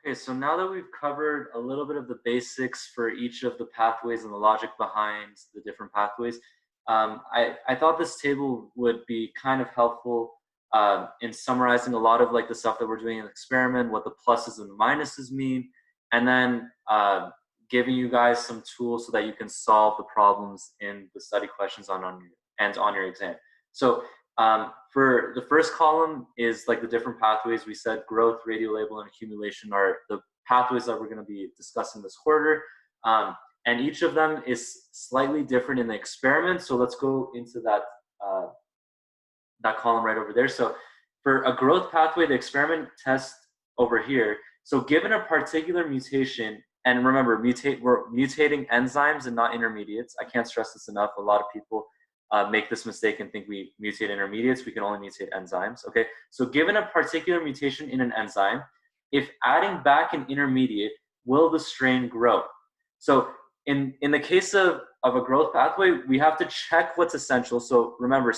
Okay, so now that we've covered a little bit of the basics for each of the pathways and the logic behind the different pathways, I thought this table would be kind of helpful in summarizing a lot of like the stuff that we're doing in the experiment, what the pluses and the minuses mean, and then giving you guys some tools so that you can solve the problems in the study questions on your exam. So for the first column is like the different pathways. We said growth, radiolabel, and accumulation are the pathways that we're going to be discussing this quarter. And each of them is slightly different in the experiment. So let's go into that column right over there. So for a growth pathway, the experiment test over here. So given a particular mutation, and remember, we're mutating enzymes and not intermediates. I can't stress this enough. A lot of people make this mistake and think we mutate intermediates. We can only mutate enzymes. Okay, so given a particular mutation in an enzyme, if adding back an intermediate, will the strain grow? So in the case of a growth pathway, we have to check what's essential. So remember,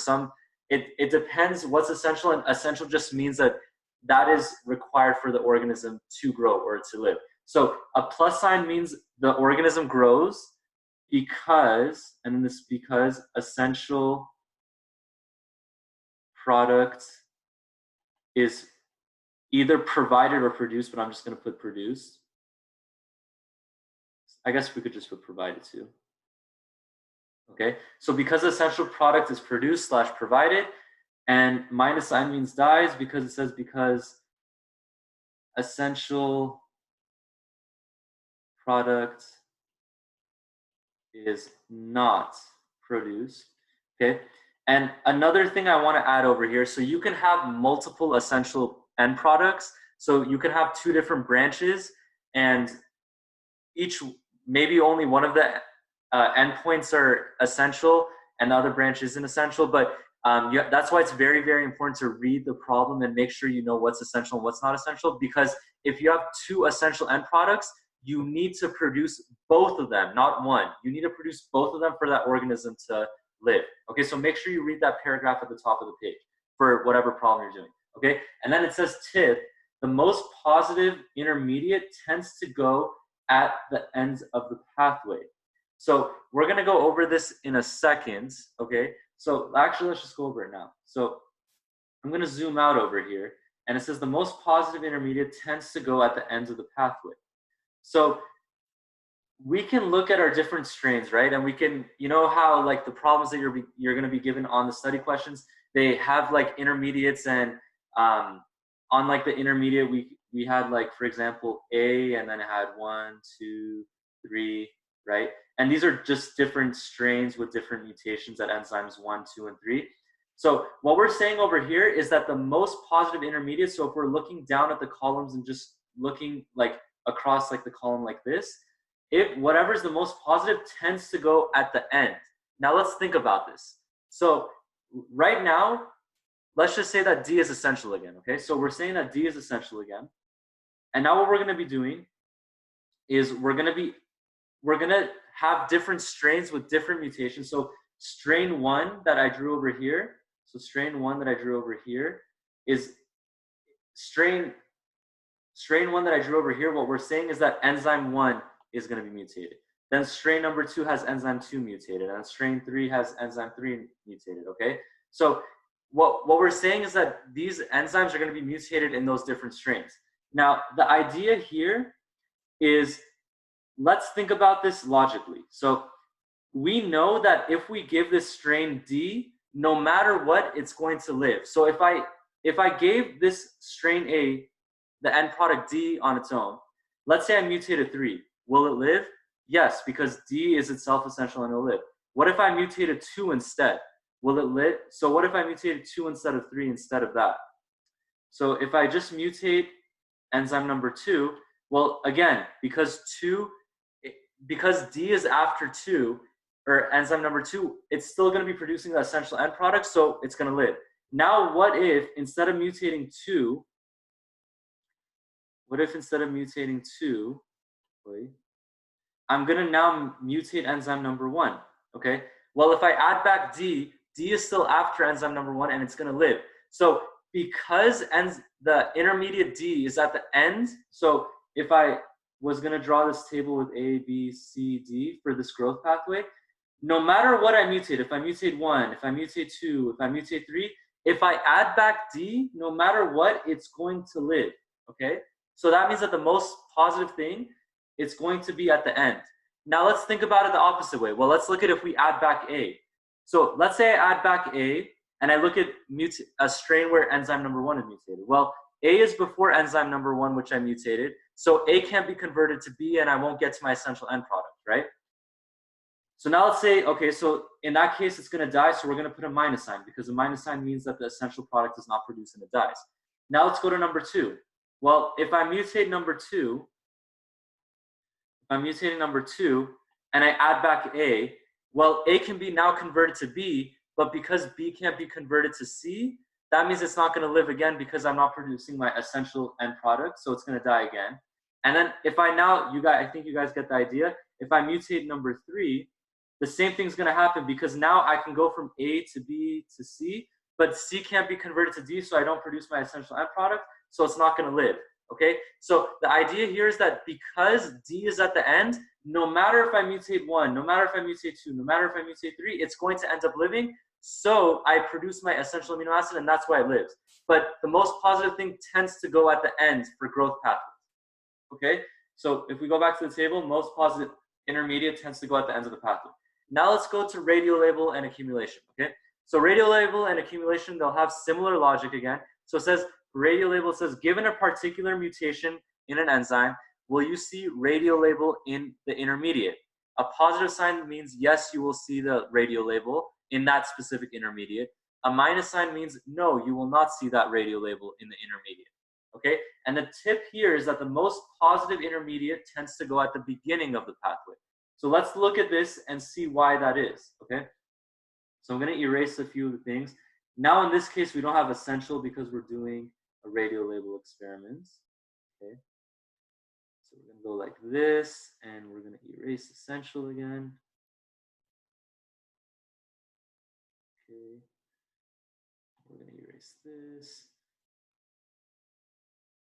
it depends what's essential, and essential just means that is required for the organism to grow or to live. So a plus sign means the organism grows because, and this because essential product is either provided or produced, but I'm just going to put produced. I guess we could just put provided too. Okay, so because essential product is produced / provided, and minus sign means dies because it says because essential product is not produced. Okay, and another thing I want to add over here, so you can have multiple essential end products. So you can have two different branches, and each, maybe only one of the endpoints are essential and the other branch isn't essential, but that's why it's very, very important to read the problem and make sure you know what's essential and what's not essential, because if you have two essential end products, you need to produce both of them, not one. You need to produce both of them for that organism to live. Okay, so make sure you read that paragraph at the top of the page for whatever problem you're doing. Okay, and then it says tip, the most positive intermediate tends to go at the ends of the pathway. So we're going to go over this in a second, okay? So actually, let's just go over it now. So I'm going to zoom out over here, and it says the most positive intermediate tends to go at the ends of the pathway. So we can look at our different strains, right? And we can, you know how like the problems that you're going to be given on the study questions, they have like intermediates, and on like the intermediate, we had like, for example, A, and then it had 1, 2, 3, right? And these are just different strains with different mutations at enzymes 1, 2, and 3. So what we're saying over here is that the most positive intermediate, so if we're looking down at the columns and just looking like across like the column like this, if whatever's the most positive tends to go at the end. Now let's think about this. So right now, let's just say that D is essential again, okay? So we're saying that D is essential again. And now what we're going to be doing is we're going to have different strains with different mutations. So strain 1 that I drew over here, is strain 1 that I drew over here. What we're saying is that enzyme 1 is going to be mutated. Then strain number 2 has enzyme 2 mutated, and strain 3 has enzyme 3 mutated, okay? So what we're saying is that these enzymes are going to be mutated in those different strains. Now, the idea here is, let's think about this logically. So we know that if we give this strain D, no matter what, it's going to live. So if I gave this strain A the end product D on its own, let's say I mutated 3, will it live? Yes, because D is itself essential and it'll live. What if I mutated 2 instead? Will it live? So what if I mutated 2 instead of 3 instead of that? So if I just mutate enzyme number 2, well, again, because D is after 2, or enzyme number 2, it's still going to be producing the essential end product, so it's going to live. Now, what if instead of mutating 2, I'm going to now mutate enzyme number 1, okay? Well, if I add back D is still after enzyme number 1, and it's going to live. So because the intermediate D is at the end, so if I was going to draw this table with A, B, C, D for this growth pathway, no matter what I mutate, if I mutate 1, if I mutate 2, if I mutate 3, if I add back D, no matter what, it's going to live, okay? So that means that the most positive thing, it's going to be at the end. Now let's think about it the opposite way. Well, let's look at if we add back A. So let's say I add back A, and I look at a strain where enzyme number 1 is mutated. Well, A is before enzyme number 1, which I mutated, so A can't be converted to B, and I won't get to my essential end product, right? So now let's say, okay, so in that case, it's going to die, so we're going to put a minus sign, because a minus sign means that the essential product is not produced and it dies. Now let's go to number 2. Well, if I mutate number 2, if I'm mutating number 2, and I add back A, well, A can be now converted to B, but because B can't be converted to C, that means it's not going to live again because I'm not producing my essential end product, so it's going to die again. And then if I now, I think you guys get the idea, if I mutate number 3, the same thing's going to happen because now I can go from A to B to C, but C can't be converted to D, so I don't produce my essential end product, so it's not going to live, okay? So the idea here is that because D is at the end, no matter if I mutate 1, no matter if I mutate 2, no matter if I mutate 3, it's going to end up living, so I produce my essential amino acid, and that's why it lives. But the most positive thing tends to go at the end for growth pathways, okay? So if we go back to the table, most positive intermediate tends to go at the ends of the pathway. Now let's go to radiolabel and accumulation, okay? So radiolabel and accumulation, they'll have similar logic again. So it says, radiolabel says, given a particular mutation in an enzyme, will you see radiolabel in the intermediate? A positive sign means yes, you will see the radiolabel in that specific intermediate. A minus sign means no, you will not see that radiolabel in the intermediate, okay? And the tip here is that the most positive intermediate tends to go at the beginning of the pathway. So let's look at this and see why that is, okay? So I'm going to erase a few of the things. Now in this case, we don't have essential because we're doing a radiolabel experiment, okay? So we're going to go like this, and we're going to erase essential again. Okay. We're going to erase this.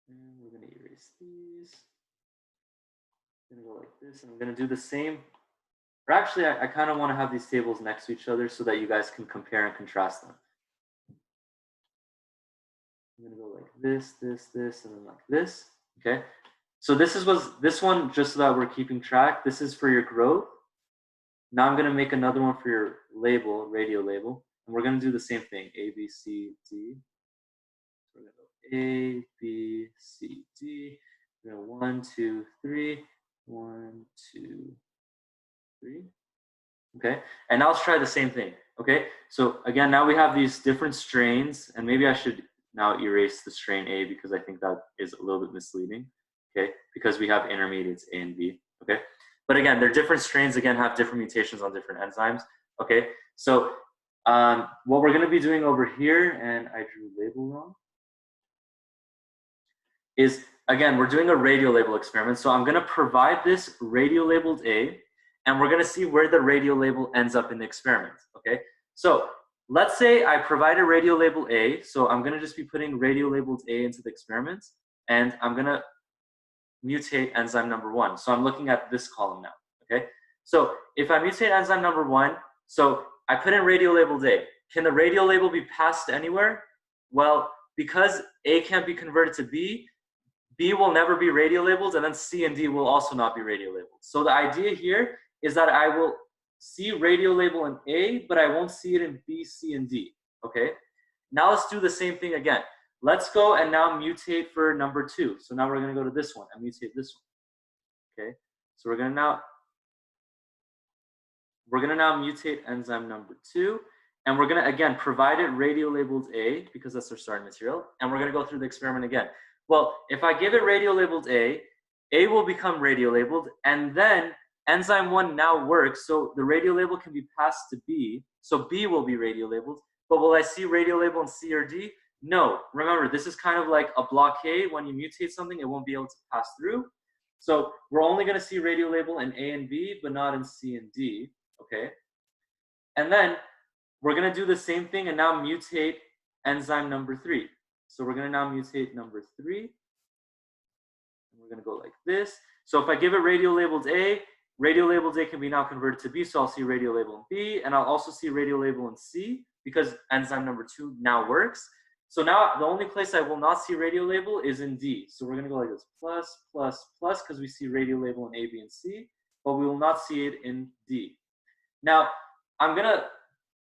And we're going to erase these. I'm going to go like this, and I'm going to do the same. Or actually, I kind of want to have these tables next to each other so that you guys can compare and contrast them. I'm going to go like this, this, and then like this, okay? So this one, just so that we're keeping track, this is for your growth. Now I'm going to make another one for your label, radio label, and we're going to do the same thing, A, B, C, D. We're going to go A, B, C, D. We're going to 1, 2, 3, 1, 2, 3. Okay, and now let's try the same thing. Okay, so again, now we have these different strains, and maybe I should now erase the strain A because I think that is a little bit misleading. Okay, because we have intermediates A and B. Okay, but again, they're different strains. Again, have different mutations on different enzymes. Okay, so what we're going to be doing over here, and I drew label wrong, is again, we're doing a radiolabel experiment. So I'm going to provide this radiolabeled A, and we're going to see where the radiolabel ends up in the experiment, okay? So let's say I provide a radiolabel A, so I'm going to just be putting radiolabeled A into the experiment, and I'm going to mutate enzyme number 1. So I'm looking at this column now, okay? So if I mutate enzyme number 1, so I put in radiolabeled A. Can the radiolabel be passed anywhere? Well, because A can't be converted to B, B will never be radiolabeled, and then C and D will also not be radiolabeled. So the idea here is that I will see radiolabel in A, but I won't see it in B, C, and D, okay? Now let's do the same thing again. Let's go and now mutate for number 2. So now we're going to go to this one and mutate this one, okay? So we're going to now mutate enzyme number 2, and we're going to, again, provide it radiolabeled A because that's our starting material, and we're going to go through the experiment again. Well, if I give it radiolabeled A will become radiolabeled, and then enzyme 1 now works, so the radiolabel can be passed to B, so B will be radiolabeled, but will I see radiolabel in C or D? No. Remember, this is kind of like a blockade. When you mutate something, it won't be able to pass through. So we're only going to see radiolabel in A and B, but not in C and D, okay? And then we're going to do the same thing and now mutate enzyme number 3. So we're going to now mutate number 3. And we're we're gonna go like this. So if I give it radiolabeled A, radiolabeled A can be now converted to B, so I'll see radiolabel in B, and I'll also see radiolabel in C because enzyme number 2 now works. So now the only place I will not see radiolabel is in D. So we're gonna go like this, plus, plus, plus, because we see radiolabel in A, B, and C, but we will not see it in D. Now, I'm gonna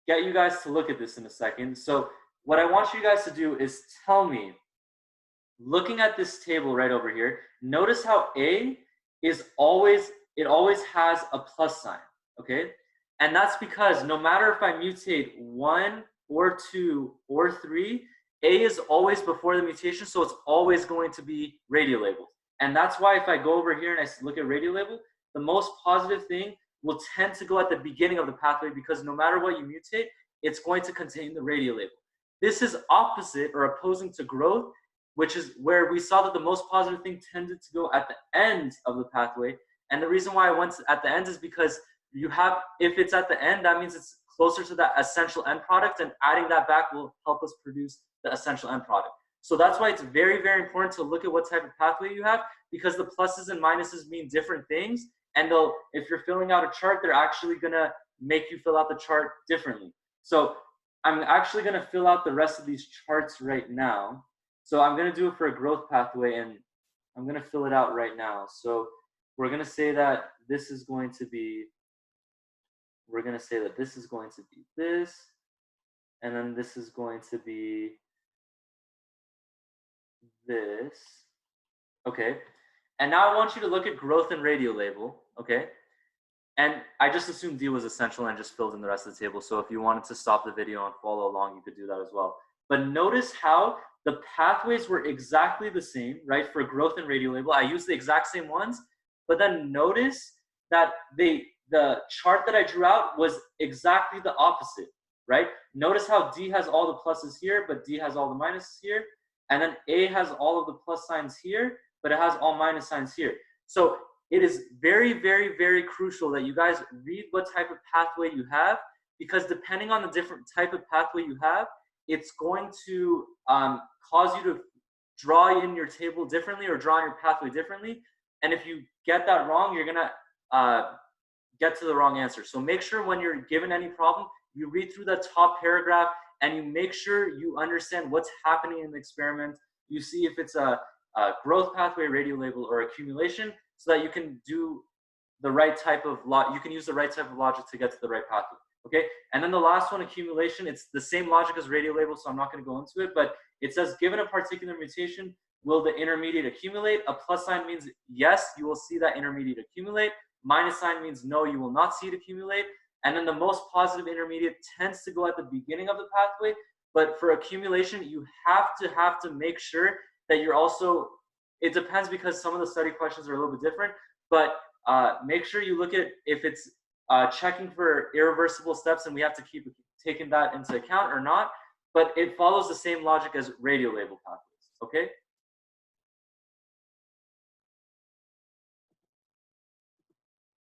get you guys to look at this in a second. So what I want you guys to do is tell me, looking at this table right over here, notice how A is always, it always has a plus sign, okay? And that's because no matter if I mutate 1 or 2 or 3, A is always before the mutation, so it's always going to be radiolabeled. And that's why if I go over here and I look at radiolabel, the most positive thing will tend to go at the beginning of the pathway because no matter what you mutate, it's going to contain the radiolabel. This is opposite or opposing to growth, which is where we saw that the most positive thing tended to go at the end of the pathway. And the reason why I went at the end is because you have, if it's at the end, that means it's closer to that essential end product, and adding that back will help us produce the essential end product. So that's why it's very, very important to look at what type of pathway you have, because the pluses and minuses mean different things. And they'll, if you're filling out a chart, they're actually gonna make you fill out the chart differently. So I'm actually gonna fill out the rest of these charts right now. So I'm gonna do it for a growth pathway, and I'm gonna fill it out right now. So we're gonna say that this is going to be, we're gonna say that this is going to be this, and then this is going to be this, okay? And now I want you to look at growth and radiolabel, okay? And I just assumed D was essential and just filled in the rest of the table. So if you wanted to stop the video and follow along, you could do that as well. But notice how the pathways were exactly the same, right? For growth and radiolabel, I used the exact same ones, but then notice that the chart that I drew out was exactly the opposite, right? Notice how D has all the pluses here, but D has all the minuses here. And then A has all of the plus signs here, but it has all minus signs here. So it is very, very, very crucial that you guys read what type of pathway you have, because depending on the different type of pathway you have, it's going to cause you to draw in your table differently or draw in your pathway differently. And if you get that wrong, you're gonna get to the wrong answer. So make sure when you're given any problem, you read through the top paragraph and you make sure you understand what's happening in the experiment. You see if it's a growth pathway, radiolabel, or accumulation, so that you can do the right type of you can use the right type of logic to get to the right pathway. Okay, and then the last one, accumulation, it's the same logic as radiolabel, so I'm not going to go into it, but it says given a particular mutation, will the intermediate accumulate? A plus sign means yes, you will see that intermediate accumulate. Minus sign means no, you will not see it accumulate. And then the most positive intermediate tends to go at the beginning of the pathway, but for accumulation, you have to make sure that you're also, it depends because some of the study questions are a little bit different, but make sure you look at if it's checking for irreversible steps and we have to keep taking that into account or not, but it follows the same logic as radiolabel pathways, okay?